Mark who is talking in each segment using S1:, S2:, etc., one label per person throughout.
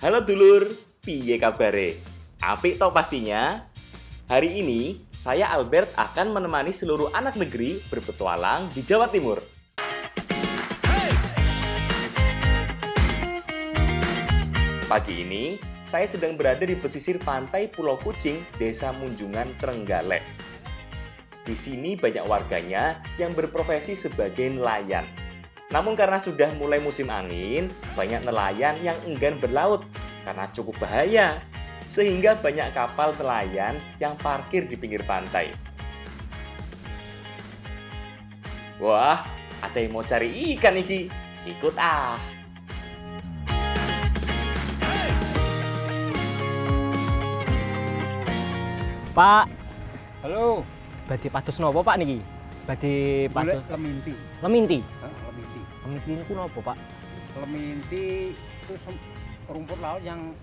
S1: Halo dulur, piye kabare? Apik toh pastinya? Hari ini, saya Albert akan menemani seluruh anak negeri berpetualang di Jawa Timur. Pagi ini, saya sedang berada di pesisir pantai Pulau Kucing, Desa Munjungan, Trenggalek. Di sini banyak warganya yang berprofesi sebagai nelayan. Namun karena sudah mulai musim angin, banyak nelayan yang enggan berlaut karena cukup bahaya. Sehingga banyak kapal nelayan yang parkir di pinggir pantai. Wah, ada yang mau cari ikan iki. Ikut ah.
S2: Pak,
S3: Halo,
S2: badhe pados napa Pak niki? Badhe
S3: boleh
S2: pados
S3: leminti.
S2: leminti.
S3: Leminti.
S2: Leminti niku napa, Pak?
S3: Leminti itu rumput laut yang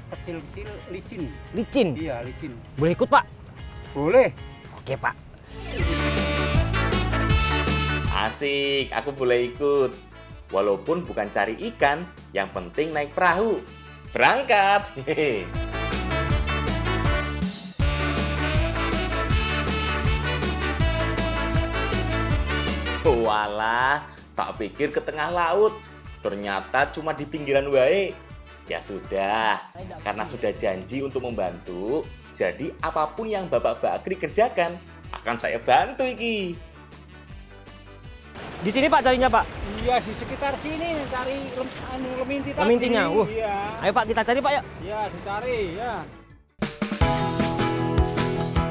S3: kecil-kecil licin.
S2: Licin.
S3: Iya, licin.
S2: Boleh ikut, Pak?
S3: Boleh.
S2: Oke, Pak.
S1: Asik, aku boleh ikut. Walaupun bukan cari ikan, yang penting naik perahu. Berangkat! Hehehe. Walah, tak pikir ke tengah laut. Ternyata cuma di pinggiran wae. Ya sudah, karena sudah janji untuk membantu, jadi apapun yang Bapak Bakri kerjakan, akan saya bantu iki.
S2: Di sini Pak carinya, Pak.
S3: Iya, di sekitar sini cari leminti tadi.
S2: Lemintinya.
S3: Iya.
S2: Ayo Pak, kita cari Pak ya.
S3: Iya, dicari ya.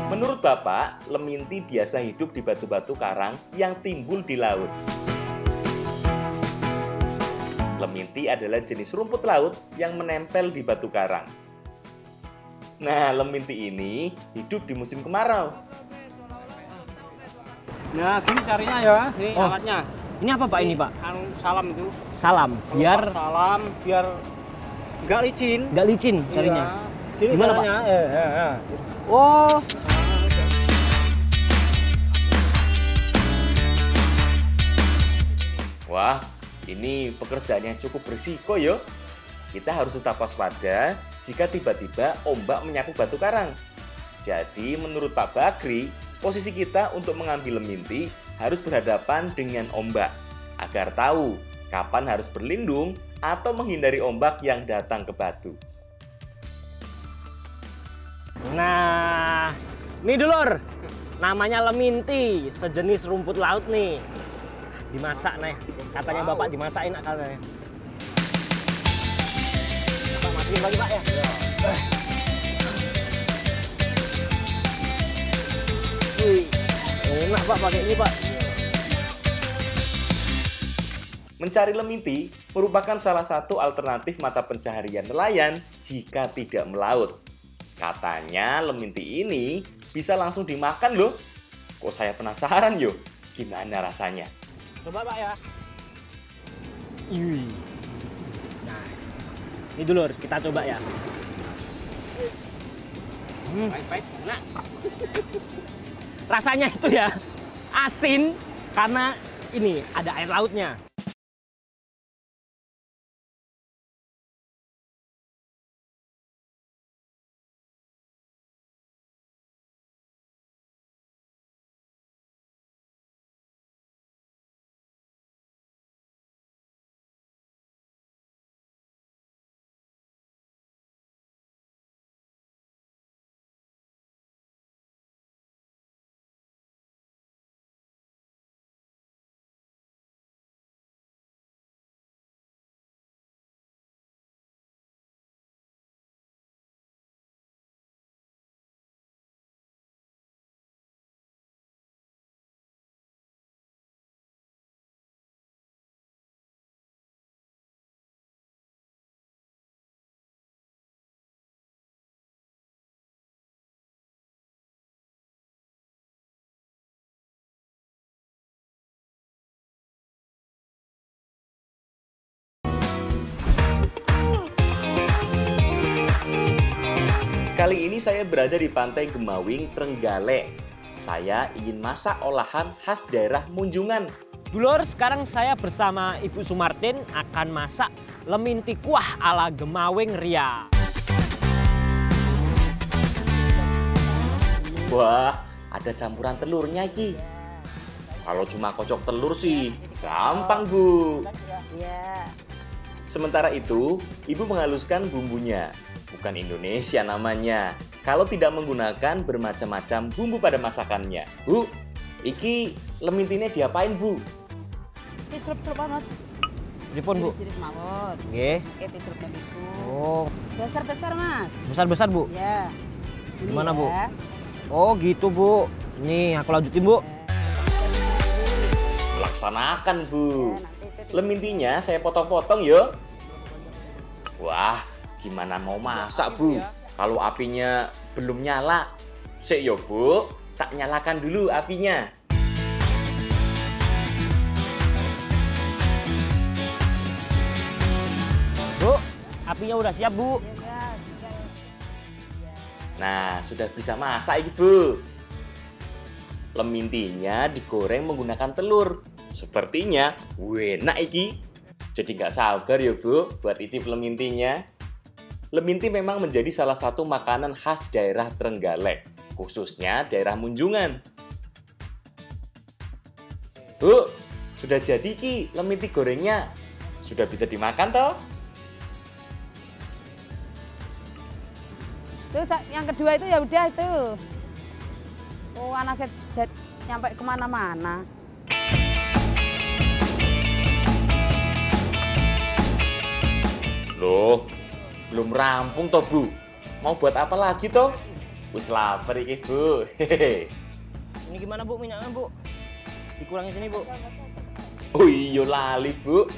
S1: Menurut Bapak, leminti biasa hidup di batu-batu karang yang timbul di laut. Leminti adalah jenis rumput laut yang menempel di batu karang. Nah, leminti ini hidup di musim kemarau.
S3: Nah, gini carinya ya, ini
S2: Oh.
S3: alatnya.
S2: Ini apa Pak ini, Pak?
S3: Salam itu.
S2: Salam, biar
S3: Salam, biar nggak licin.
S2: nggak licin carinya.
S3: Iya. Gini
S2: Gimana, Pak?
S3: caranya.
S2: Oh,
S1: Wah, ini pekerjaan yang cukup berisiko yo. Kita harus tetap waspada jika tiba-tiba ombak menyapu batu karang. Jadi menurut Pak Bakri, posisi kita untuk mengambil leminti harus berhadapan dengan ombak agar tahu kapan harus berlindung atau menghindari ombak yang datang ke batu.
S2: nah, nih dulur. Namanya leminti, sejenis rumput laut nih. Dimasak nih. Katanya Bapak dimasakin akalnya. Bapak masukin lagi Pak ya. Wih, enak Pak pakai ini Pak.
S1: Mencari leminti merupakan salah satu alternatif mata pencaharian nelayan jika tidak melaut. Katanya leminti ini bisa langsung dimakan loh. Kok saya penasaran yo, gimana rasanya?
S2: Coba Pak ya. Ih. Nah, ini dulur kita coba ya.
S3: Baik-baik, enak.
S2: Rasanya itu ya asin karena ini ada air lautnya.
S1: Kali ini saya berada di Pantai Gemawing, Trenggalek. Saya ingin masak olahan khas daerah Munjungan.
S2: Dulur, sekarang saya bersama Ibu Sumartin akan masak leminti kuah ala Gemawing Ria.
S1: Wah, ada campuran telurnya Ki. Kalau cuma kocok telur sih, gampang Bu.
S4: Iya.
S1: Sementara itu, Ibu menghaluskan bumbunya. Bukan Indonesia namanya. Kalau tidak menggunakan bermacam-macam bumbu pada masakannya. Bu, iki lemintinya diapain Bu?
S4: Tidrup Mas.
S2: Dipun Bu.
S4: Tiris mawon.
S2: Nggih.
S4: Oke, tidrupnya niku.
S2: Oh,
S4: Besar-besar Mas.
S2: besar-besar Bu.
S4: Ya. Ini
S2: Gimana, Bu?
S4: ya.
S2: Oh gitu Bu. Nih aku lanjutin Bu.
S1: Laksanakan Bu.
S4: Ya, nanti itu
S1: Lemintinya saya potong-potong yo. Wah, gimana mau masak Bu? Kalau apinya belum nyala. Sik yo Bu, tak nyalakan dulu apinya.
S2: Bu, apinya udah siap Bu.
S4: ya, tinggal.
S1: Nah, sudah bisa masak ini Bu. Lemintinya digoreng menggunakan telur. Sepertinya enak iki. Jadi nggak sabar ya Bu buat icip lemintinya. Leminti memang menjadi salah satu makanan khas daerah Trenggalek, khususnya daerah Munjungan. Bu, sudah jadi Ki leminti gorengnya. Sudah bisa dimakan toh?
S4: Tuh yang kedua itu ya udah itu. Oh, anak saya nyampe kemana-mana.
S1: Loh, belum rampung toh Bu. Mau buat apa lagi toh? Wis lapar iki Bu. Hehehe.
S2: Ini gimana Bu minyaknya Bu? Dikurangi sini Bu.
S1: Oh iya lali Bu.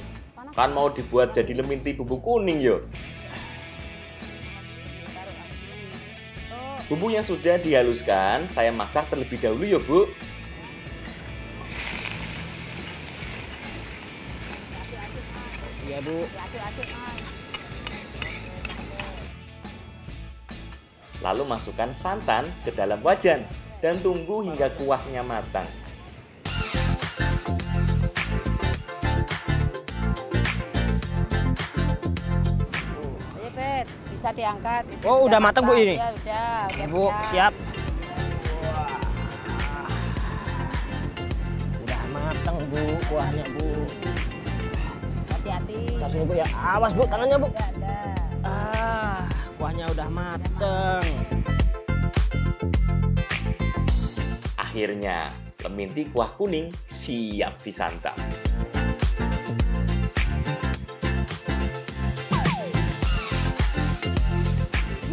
S1: Kan mau dibuat jadi leminti bumbu kuning yo. Bumbu yang sudah dihaluskan, saya masak terlebih dahulu ya Bu.
S2: Iya Bu.
S4: Aduk-aduk Mas.
S1: Lalu masukkan santan ke dalam wajan dan tunggu hingga kuahnya matang.
S4: Ayo Bet, bisa diangkat. Itu
S2: Oh, udah matang, Bu, ini?
S4: Ya udah.
S2: Oke Bu, siap. Udah matang Bu kuahnya Bu.
S4: Hati-hati.
S2: Taruh sini Bu ya. Awas Bu tangannya Bu.
S4: Ya ada.
S2: Kuahnya udah mateng.
S1: Akhirnya, leminti kuah kuning siap disantap.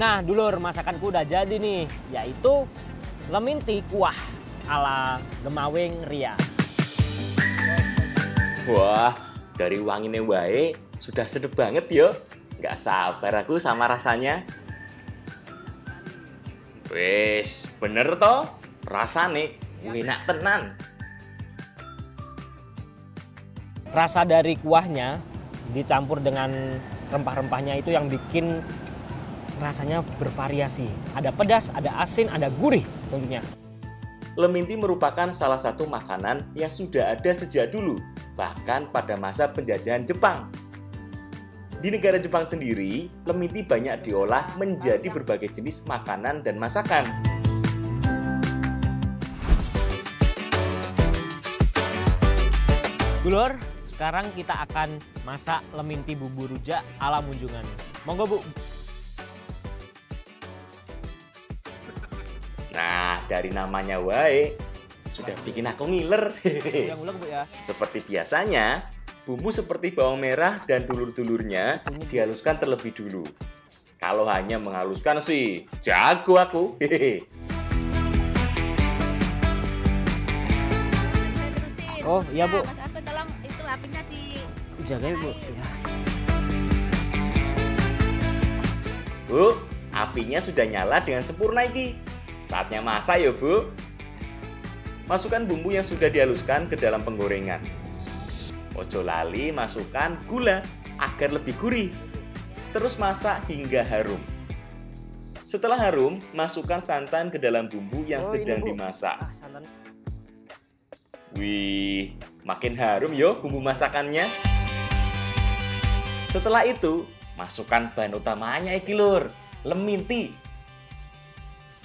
S2: Nah, dulur, masakanku udah jadi nih, yaitu leminti kuah ala Gemawing Ria.
S1: Wah, dari wanginya wae sudah sedep banget yo. Nggak sabar aku sama rasanya. Wes, bener toh? Rasane enak tenan.
S2: Rasa dari kuahnya dicampur dengan rempah-rempahnya itu yang bikin rasanya bervariasi. Ada pedas, ada asin, ada gurih tentunya.
S1: Leminti merupakan salah satu makanan yang sudah ada sejak dulu, bahkan pada masa penjajahan Jepang. Di negara Jepang sendiri, leminti banyak diolah menjadi berbagai jenis makanan dan masakan.
S2: Dulur, sekarang kita akan masak leminti bumbu rujak ala Munjungan. Monggo Bu.
S1: Nah, dari namanya wae sudah bikin aku ngiler.
S2: Yang ulang Bu ya.
S1: Seperti biasanya, bumbu seperti bawang merah dan dulur-dulurnya dihaluskan terlebih dulu. Kalau hanya menghaluskan sih, jago aku. Hehehe.
S2: Oh iya Bu.
S4: Mas Alfred, tolong itu apinya di
S2: Jaga ya Bu. Ya.
S1: Bu, apinya sudah nyala dengan sempurna iki. Saatnya masak ya Bu. Masukkan bumbu yang sudah dihaluskan ke dalam penggorengan. Ojo lali masukkan gula agar lebih gurih. Terus masak hingga harum. Setelah harum, masukkan santan ke dalam bumbu yang sedang dimasak.
S2: Santan.
S1: Wih, makin harum yo bumbu masakannya. Setelah itu, masukkan bahan utamanya iki lur, leminti.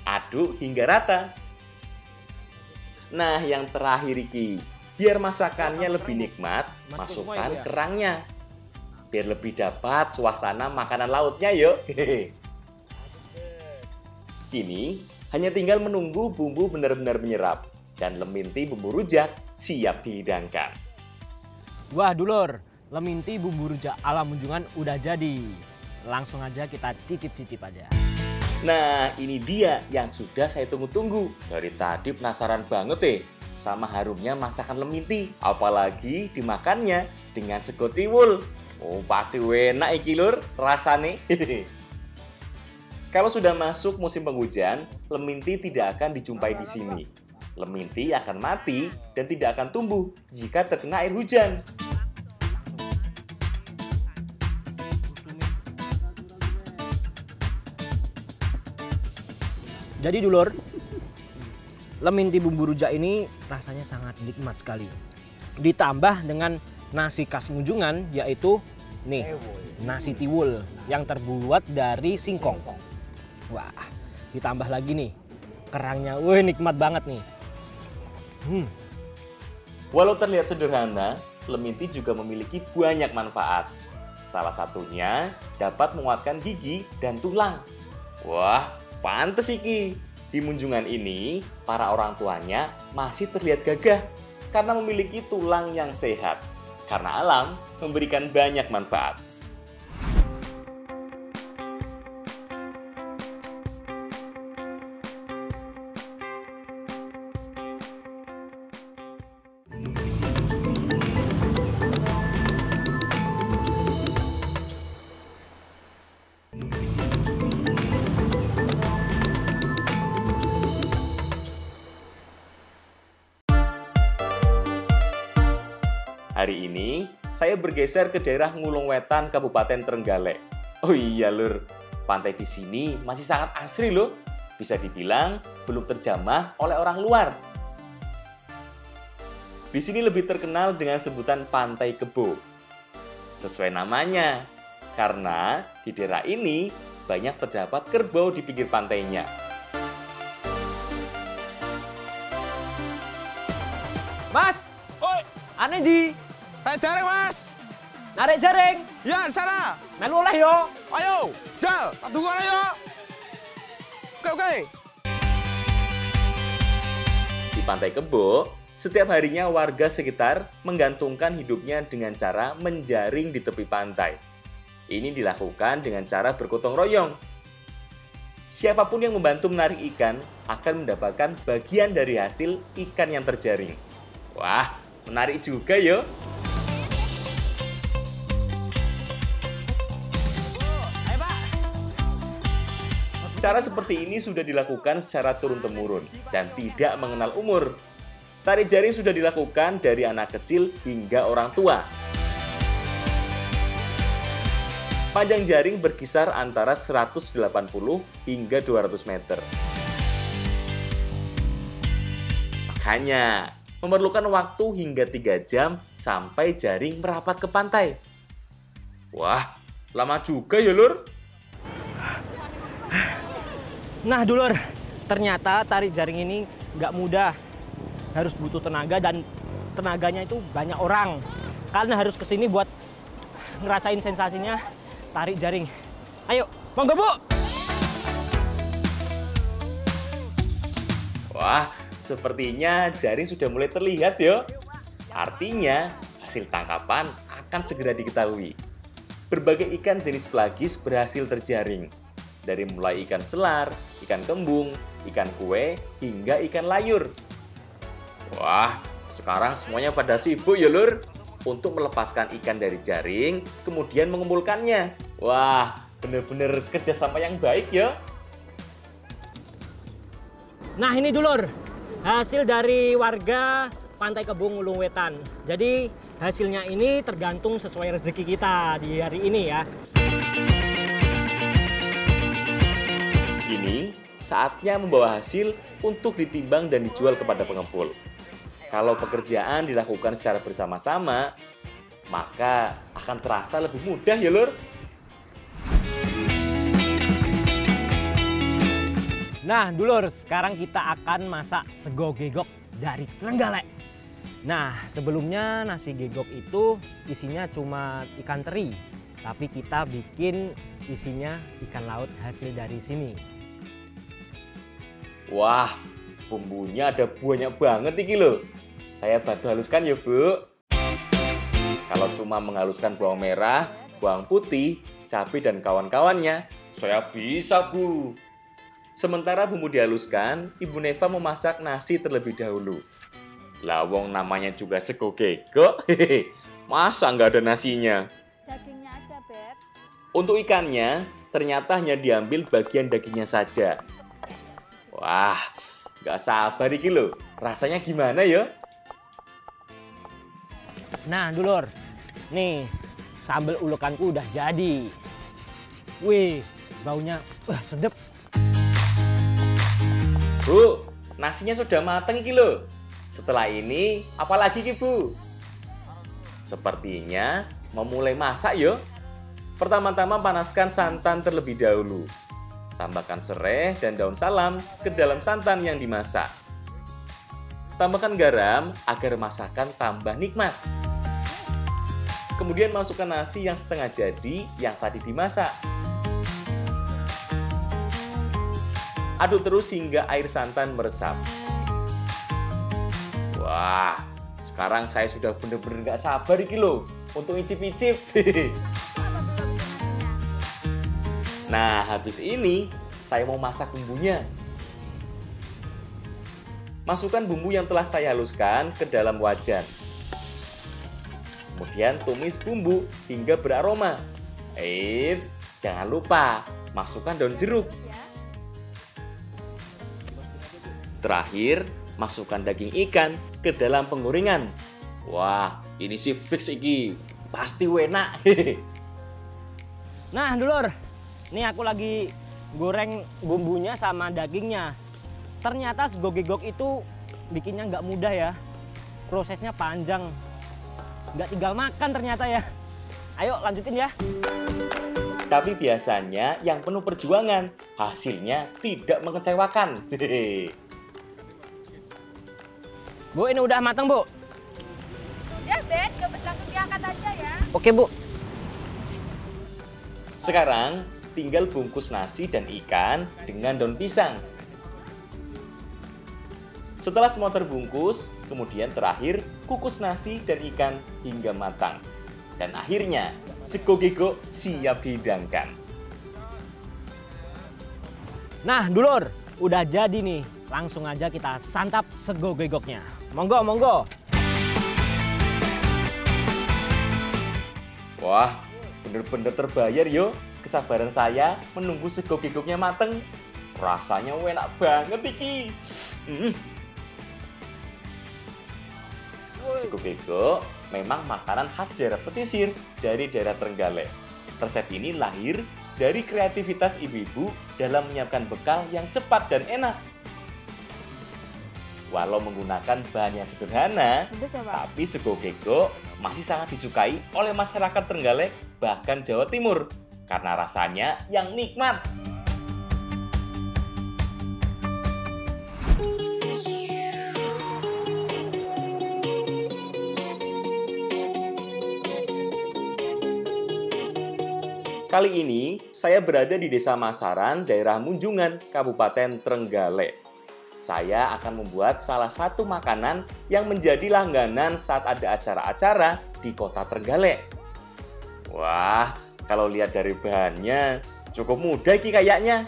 S1: Aduk hingga rata. Nah, yang terakhir iki, biar masakannya lebih nikmat, masukkan kerangnya. Biar lebih dapat suasana makanan lautnya yuk. Kini, hanya tinggal menunggu bumbu benar-benar menyerap dan leminti bumbu rujak siap dihidangkan.
S2: Wah dulur, leminti bumbu rujak ala Munjungan udah jadi. Langsung aja kita cicip-cicip aja.
S1: Nah, ini dia yang sudah saya tunggu-tunggu. Dari tadi penasaran banget sama harumnya masakan leminti. Apalagi dimakannya dengan sego tiwul. Oh, pasti enak iki lur rasane. Kalau sudah masuk musim penghujan, leminti tidak akan dijumpai di sini. Leminti akan mati dan tidak akan tumbuh jika terkena air hujan.
S2: Jadi dulur, leminti bumbu rujak ini rasanya sangat nikmat sekali. Ditambah dengan nasi khas Munjungan, yaitu nih, nasi tiwul yang terbuat dari singkong. Wah, ditambah lagi nih kerangnya, wih nikmat banget nih.
S1: Walau terlihat sederhana, leminti juga memiliki banyak manfaat. Salah satunya dapat menguatkan gigi dan tulang. Wah, pantes iki. Di Munjungan ini, para orang tuanya masih terlihat gagah karena memiliki tulang yang sehat. Karena alam memberikan banyak manfaat. Hari ini, saya bergeser ke daerah Ngulung Wetan, Kabupaten Trenggalek. Oh iya lur, pantai di sini masih sangat asri loh. Bisa dibilang belum terjamah oleh orang luar. Di sini lebih terkenal dengan sebutan Pantai Kebo. Sesuai namanya, karena di daerah ini banyak terdapat kerbau di pinggir pantainya.
S2: Mas,
S3: Oi,
S2: aneh di
S3: naik jaring mas.
S2: narik jaring.
S3: Ya, di sana.
S2: Melu oleh yo.
S3: Ayo, Jal, tunggu ayo. Oke.
S1: Di Pantai Kebo, setiap harinya warga sekitar menggantungkan hidupnya dengan cara menjaring di tepi pantai. Ini dilakukan dengan cara bergotong royong. Siapapun yang membantu menarik ikan akan mendapatkan bagian dari hasil ikan yang terjaring. Wah, menarik juga yo. Cara seperti ini sudah dilakukan secara turun-temurun dan tidak mengenal umur. Tarik jaring sudah dilakukan dari anak kecil hingga orang tua. Panjang jaring berkisar antara 180 hingga 200 meter. Makanya, memerlukan waktu hingga 3 jam sampai jaring merapat ke pantai. Wah, lama juga ya lur.
S2: Nah dulur, ternyata tarik jaring ini nggak mudah. Harus butuh tenaga dan tenaganya itu banyak orang. Karena harus kesini buat ngerasain sensasinya tarik jaring. Ayo, monggo Bu!
S1: Wah, sepertinya jaring sudah mulai terlihat ya. Artinya, hasil tangkapan akan segera diketahui. Berbagai ikan jenis pelagis berhasil terjaring. Dari mulai ikan selar, ikan kembung, ikan kue, hingga ikan layur. Wah, sekarang semuanya pada sibuk ya lur untuk melepaskan ikan dari jaring, kemudian mengumpulkannya. Wah, bener-bener kerjasama yang baik ya.
S2: Nah ini dulur, hasil dari warga Pantai Kebo Ngulung Wetan. Jadi hasilnya ini tergantung sesuai rezeki kita di hari ini ya.
S1: begini, saatnya membawa hasil untuk ditimbang dan dijual kepada pengepul. Kalau pekerjaan dilakukan secara bersama-sama, maka akan terasa lebih mudah ya lur.
S2: Nah dulur, sekarang kita akan masak sego gegok dari Trenggalek. Nah sebelumnya nasi gegok itu isinya cuma ikan teri, tapi kita bikin isinya ikan laut hasil dari sini.
S1: Wah, bumbunya ada banyak banget ini loh. Saya bantu haluskan ya Bu. Kalau cuma menghaluskan bawang merah, bawang putih, cabai dan kawan-kawannya, saya bisa Bu. Sementara bumbu dihaluskan, Ibu Neva memasak nasi terlebih dahulu. Lawong namanya juga sego gegok, masa nggak ada nasinya?
S4: Dagingnya aja, Bet.
S1: Untuk ikannya, ternyata hanya diambil bagian dagingnya saja. Wah, nggak sabar iki loh. Rasanya gimana ya?
S2: Nah dulur, nih sambal ulekanku udah jadi. Wih, baunya sedep.
S1: Bu, nasinya sudah matang iki loh. Setelah ini, apalagi iki Bu? Sepertinya memulai masak yo. Pertama-tama panaskan santan terlebih dahulu. Tambahkan serai dan daun salam ke dalam santan yang dimasak. Tambahkan garam agar masakan tambah nikmat. Kemudian masukkan nasi yang setengah jadi yang tadi dimasak. Aduk terus hingga air santan meresap. Wah, sekarang saya sudah bener-bener gak sabar iki loh untuk icip-icip. Nah, habis ini saya mau masak bumbunya. Masukkan bumbu yang telah saya haluskan ke dalam wajan. Kemudian tumis bumbu hingga beraroma. Eits, jangan lupa masukkan daun jeruk. Terakhir, masukkan daging ikan ke dalam penggorengan. Wah, ini sih fix iki. Pasti enak.
S2: Nah dulur, ini aku lagi goreng bumbunya sama dagingnya. Ternyata sego gegok itu bikinnya nggak mudah ya. Prosesnya panjang. Nggak tinggal makan ternyata ya. Ayo lanjutin ya.
S1: Tapi biasanya yang penuh perjuangan, hasilnya tidak mengecewakan.
S2: Bu, ini udah matang Bu.
S4: Ya, Bet, langsung diangkat aja ya.
S2: Oke Bu.
S1: Sekarang tinggal bungkus nasi dan ikan dengan daun pisang. Setelah semua terbungkus, kemudian terakhir kukus nasi dan ikan hingga matang. Dan akhirnya sego gegok siap dihidangkan.
S2: Nah dulur, udah jadi nih. Langsung aja kita santap sego gegoknya. Monggo, monggo.
S1: Wah, bener-bener terbayar yo kesabaran saya menunggu sego gegoknya mateng. Rasanya enak banget iki. Sego gegok memang makanan khas daerah pesisir dari daerah Trenggalek. Resep ini lahir dari kreativitas ibu-ibu dalam menyiapkan bekal yang cepat dan enak. Walau menggunakan bahan yang sederhana, tapi sego gegok masih sangat disukai oleh masyarakat Trenggalek bahkan Jawa Timur karena rasanya yang nikmat. Kali ini saya berada di Desa Masaran, daerah Munjungan, Kabupaten Trenggalek. Saya akan membuat salah satu makanan yang menjadi langganan saat ada acara-acara di kota Trenggalek. Wah, kalau lihat dari bahannya cukup mudah iki kayaknya.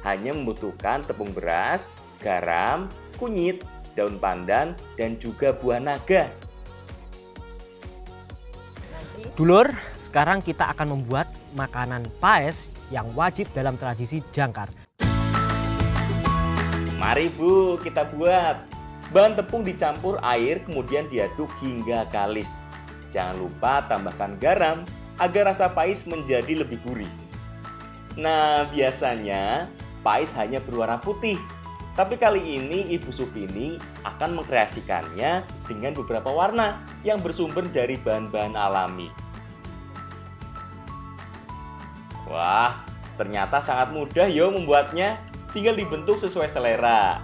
S1: Hanya membutuhkan tepung beras, garam, kunyit, daun pandan, dan juga buah naga.
S2: Dulur, sekarang kita akan membuat makanan paes yang wajib dalam tradisi Jangkar.
S1: Mari Bu, kita buat. Bahan tepung dicampur air kemudian diaduk hingga kalis. Jangan lupa tambahkan garam agar rasa paes menjadi lebih gurih. Nah, biasanya pais hanya berwarna putih. Tapi kali ini Ibu Supini akan mengkreasikannya dengan beberapa warna yang bersumber dari bahan-bahan alami. Wah, ternyata sangat mudah yo membuatnya. Tinggal dibentuk sesuai selera.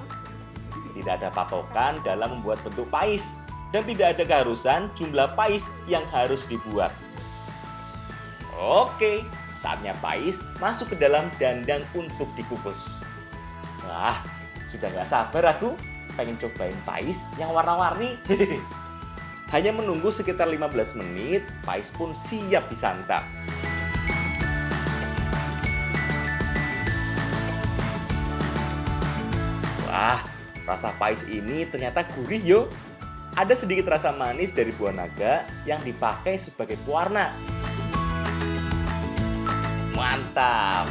S1: Tidak ada patokan dalam membuat bentuk pais dan tidak ada keharusan jumlah pais yang harus dibuat. Oke, saatnya pais masuk ke dalam dandang untuk dikukus. Wah, sudah nggak sabar aku pengen cobain pais yang warna-warni. Hanya menunggu sekitar 15 menit, pais pun siap disantap. Wah, rasa pais ini ternyata gurih yo. Ada sedikit rasa manis dari buah naga yang dipakai sebagai pewarna. Mantap!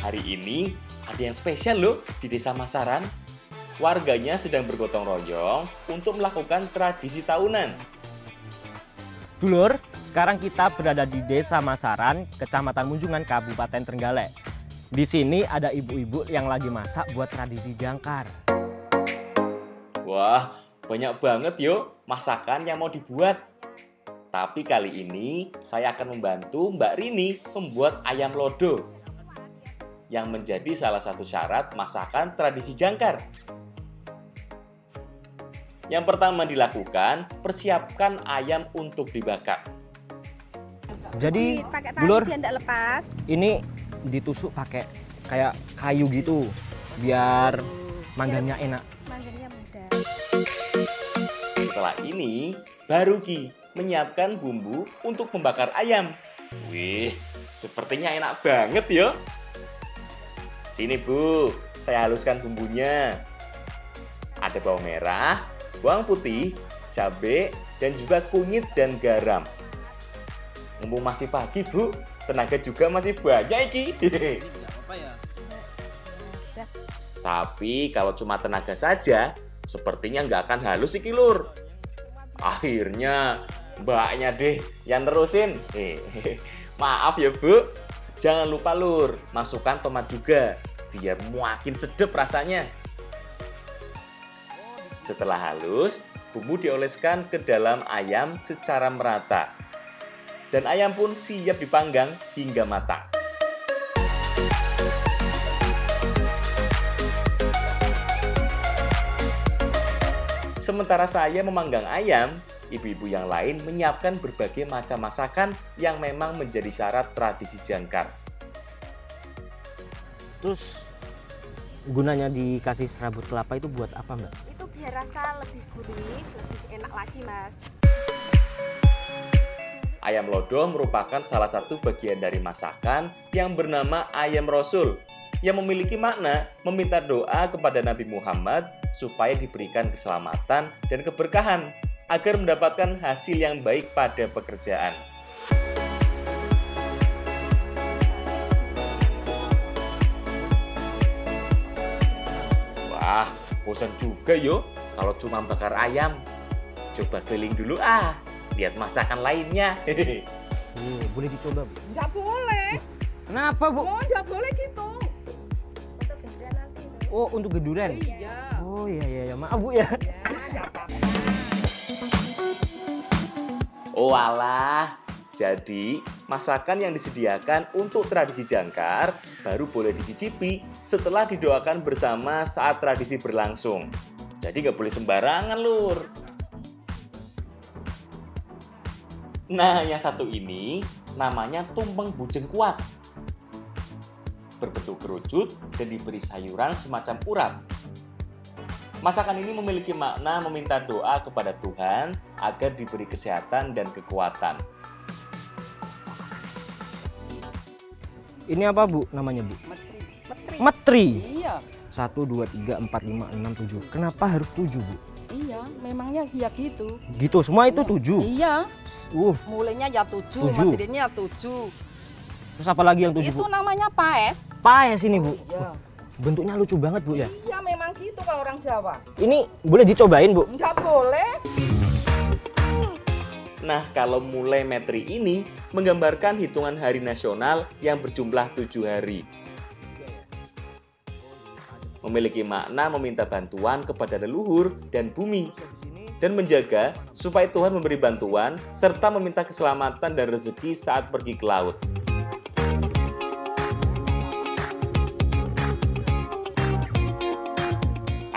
S1: Hari ini ada yang spesial loh di Desa Masaran. Warganya sedang bergotong royong untuk melakukan tradisi tahunan.
S2: Dulur, sekarang kita berada di Desa Masaran, Kecamatan Munjungan, Kabupaten Trenggalek. Di sini ada ibu-ibu yang lagi masak buat tradisi jangkar.
S1: Wah, banyak banget yo masakan yang mau dibuat. Tapi kali ini saya akan membantu Mbak Rini membuat ayam lodo yang menjadi salah satu syarat masakan tradisi jangkar. Yang pertama dilakukan, persiapkan ayam untuk dibakar.
S2: Jadi,
S4: pakai tali
S2: Dulur,
S4: biar nggak lepas.
S2: ini ditusuk pakai kayak kayu gitu biar manggangnya enak.
S4: Manggangnya mudah.
S1: Setelah ini, baru Ki menyiapkan bumbu untuk membakar ayam. Wih, sepertinya enak banget yo. Sini Bu, saya haluskan bumbunya. Ada bawang merah, bawang putih, cabai, dan juga kunyit dan garam. Mumpung masih pagi Bu, tenaga juga masih banyak iki. Tapi kalau cuma tenaga saja, sepertinya nggak akan halus iki Lur. Akhirnya mbaknya deh yang nerusin. Maaf ya Bu. Jangan lupa Lur, masukkan tomat juga, biar makin sedap rasanya. Setelah halus, bumbu dioleskan ke dalam ayam secara merata. Dan ayam pun siap dipanggang hingga matang. Sementara saya memanggang ayam, ibu-ibu yang lain menyiapkan berbagai macam masakan yang memang menjadi syarat tradisi jangkar.
S2: Terus gunanya dikasih serabut kelapa itu buat apa, Mbak?
S5: Itu biar rasa lebih gurih, lebih enak lagi, Mas.
S1: Ayam lodo merupakan salah satu bagian dari masakan yang bernama ayam rosul, yang memiliki makna meminta doa kepada Nabi Muhammad supaya diberikan keselamatan dan keberkahan agar mendapatkan hasil yang baik pada pekerjaan. Wah, bosan juga yo kalau cuma bakar ayam. Coba keliling dulu lihat masakan lainnya.
S2: Boleh dicoba, Bu?
S3: Nggak boleh.
S2: Kenapa, Bu?
S3: Oh, nggak boleh gitu.
S2: Oh, untuk geduren?
S3: Iya.
S2: Oh, iya. Maaf, Bu ya.
S3: Ya, nggak apa-apa.
S1: Oh alah, jadi masakan yang disediakan untuk tradisi jangkar baru boleh dicicipi setelah didoakan bersama saat tradisi berlangsung. Jadi nggak boleh sembarangan Lur. Nah, yang satu ini namanya tumpeng bujeng kuat. Berbentuk kerucut dan diberi sayuran semacam urap. Masakan ini memiliki makna meminta doa kepada Tuhan agar diberi kesehatan dan kekuatan.
S2: Ini apa Bu namanya Bu?
S3: Metri.
S2: Metri.
S3: Iya.
S2: 1, 2, 3, 4, 5, 6, 7. Kenapa harus 7 Bu?
S3: Iya, memangnya ya gitu.
S2: Gitu, semua itu 7?
S3: Iya. Mulainya ya 7,
S2: 7.
S3: materinya 7.
S2: Terus apa lagi yang 7
S3: Itu
S2: Bu?
S3: namanya paes.
S2: Paes ini Bu.
S3: Iya.
S2: Bentuknya lucu banget Bu ya.
S3: Iya, memang gitu kalau orang Jawa.
S2: Ini boleh dicobain Bu?
S3: Enggak boleh.
S1: Nah, kalau mulai metri ini menggambarkan hitungan hari nasional yang berjumlah 7 hari. Memiliki makna meminta bantuan kepada leluhur dan bumi, dan menjaga supaya Tuhan memberi bantuan serta meminta keselamatan dan rezeki saat pergi ke laut.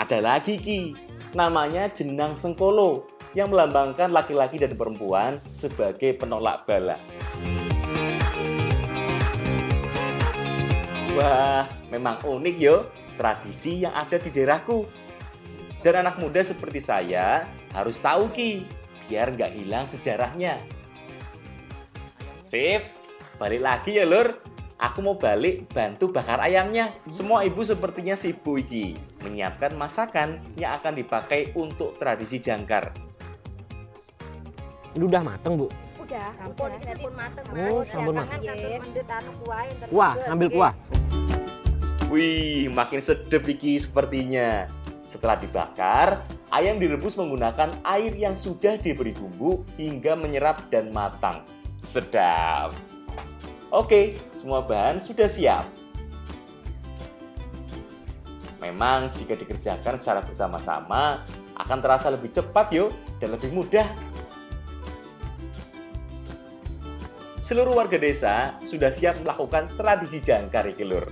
S1: Ada lagi Ki, namanya jenang sengkolo yang melambangkan laki-laki dan perempuan sebagai penolak bala. Wah, memang unik yo tradisi yang ada di daerahku. Dan anak muda seperti saya harus tahu Ki, biar nggak hilang sejarahnya. Sip, balik lagi ya Lur. Aku mau balik bantu bakar ayamnya. Semua ibu sepertinya sibuk iki menyiapkan masakan yang akan dipakai untuk tradisi jangkar.
S2: Ini udah mateng Bu?
S5: Udah, sampun iki pun mateng, Mas.
S2: Oh, sampun mateng.
S5: Mendhet anu kuah.
S2: Wah, ngambil kuah.
S1: Wih, makin sedep iki sepertinya. Setelah dibakar, ayam direbus menggunakan air yang sudah diberi bumbu hingga menyerap dan matang. Sedap. Oke, semua bahan sudah siap. Memang jika dikerjakan secara bersama-sama akan terasa lebih cepat yo dan lebih mudah. Seluruh warga desa sudah siap melakukan tradisi jangkar iki Lur.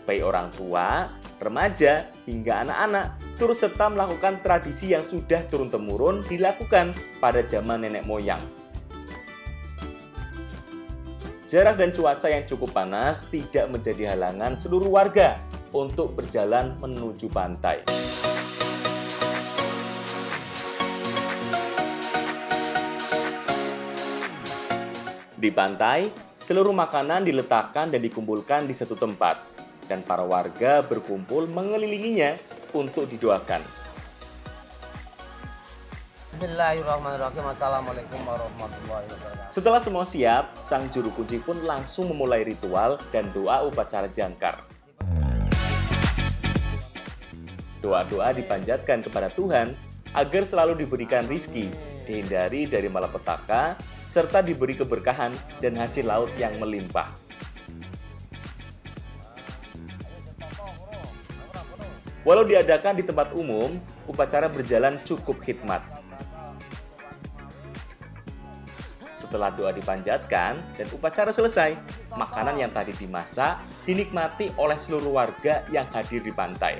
S1: Baik orang tua, remaja, hingga anak-anak turut serta melakukan tradisi yang sudah turun-temurun dilakukan pada zaman nenek moyang. Jarak dan cuaca yang cukup panas tidak menjadi halangan seluruh warga untuk berjalan menuju pantai. Di pantai, seluruh makanan diletakkan dan dikumpulkan di satu tempat, dan para warga berkumpul mengelilinginya untuk didoakan.
S6: Bismillahirrahmanirrahim. Assalamualaikum warahmatullahi wabarakatuh.
S1: Setelah semua siap, sang juru kunci pun langsung memulai ritual dan doa upacara jangkar. Doa-doa dipanjatkan kepada Tuhan agar selalu diberikan rizki, dihindari dari malapetaka, serta diberi keberkahan dan hasil laut yang melimpah. Walau diadakan di tempat umum, upacara berjalan cukup khidmat. Setelah doa dipanjatkan dan upacara selesai, makanan yang tadi dimasak dinikmati oleh seluruh warga yang hadir di pantai.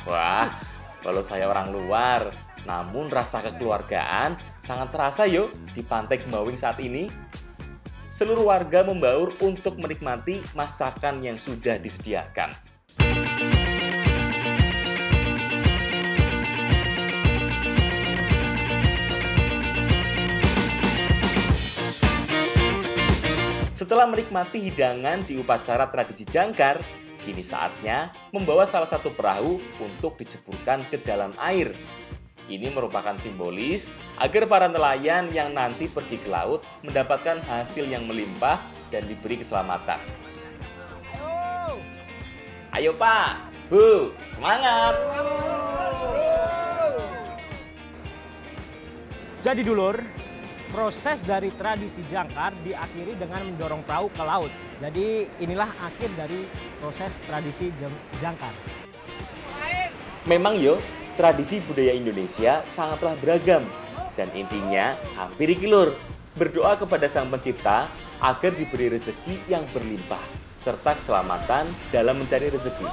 S1: Wah, kalau saya orang luar, namun rasa kekeluargaan sangat terasa yuk di Pantai Kembawing saat ini. Seluruh warga membaur untuk menikmati masakan yang sudah disediakan. Setelah menikmati hidangan di upacara tradisi jangkar, kini saatnya membawa salah satu perahu untuk diceburkan ke dalam air. Ini merupakan simbolis agar para nelayan yang nanti pergi ke laut mendapatkan hasil yang melimpah dan diberi keselamatan. Ayo Pak, Bu, semangat!
S2: Jadi dulur, proses dari tradisi jangkar diakhiri dengan mendorong perahu ke laut. Jadi inilah akhir dari proses tradisi jangkar.
S1: Memang yo, tradisi budaya Indonesia sangatlah beragam. Dan intinya hampir iki Lur, berdoa kepada Sang Pencipta agar diberi rezeki yang berlimpah serta keselamatan dalam mencari rezeki.